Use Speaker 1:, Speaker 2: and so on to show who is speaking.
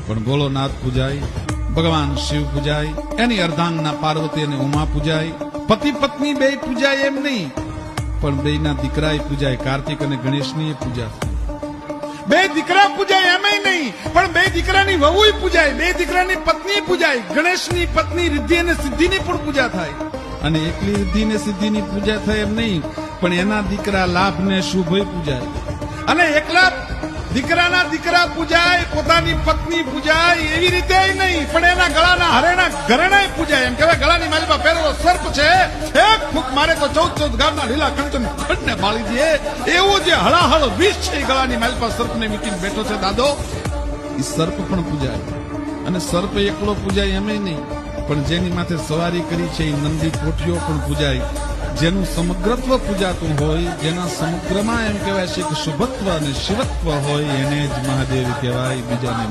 Speaker 1: પણ ભોળોનાથ પૂજાય, ભગવાન શિવ પૂજાય, એની અર્ધાંગના પાર્વતી અને ઉમા પૂજાય, પતિ પત્ની બે પૂજાય એમ નહીં, પણ બેના દીકરાએ પૂજાય, કાર્તિક અને ગણેશની પૂજા થાય. બે દીકરા પૂજાય એમ નહીં, પણ બે દીકરાની વહુય પૂજાય, બે દીકરાની પત્ની પૂજાય, ગણેશની પત્ની રિદ્ધિ અને સિદ્ધિની પણ પૂજા થાય. અને એકલી રિદ્ધિ ને સિદ્ધિની પૂજા થાય એમ નહીં, પણ એના દીકરા લાભ ને શુભય પૂજાય. અને એકલા દીકરાના દીકરા પૂજાય, પોતાની પત્ની પૂજાય, એવી રીતે નહીં, પણ એના ગળાના હરેના ઘરેણાય પૂજાય. એમ કહેવાય ગળાની માલિકા પહેરેલો સર્પ છે, એક ફૂંક મારે તો 14 ગામના લીલા કંચન ખંડને બાળી દે, એવું જે હળાહળ વિષ છે ગળાની માલિકા સર્પને મીટીને બેઠો છે દાદો, એ સર્પ પણ પૂજાય. અને સર્પ એકલો પૂજાય એમ નહીં, પણ જેની માથે સવારી કરી છે એ નંદી કોઠીઓ પણ પૂજાય. જેનું સમગ્રત્વ પૂજાતું હોય, જેના સમગ્રમાં એમ કહેવાય છે કે શુભત્વ અને શિવત્વ હોય, એને જ મહાદેવ કહેવાય, બીજાને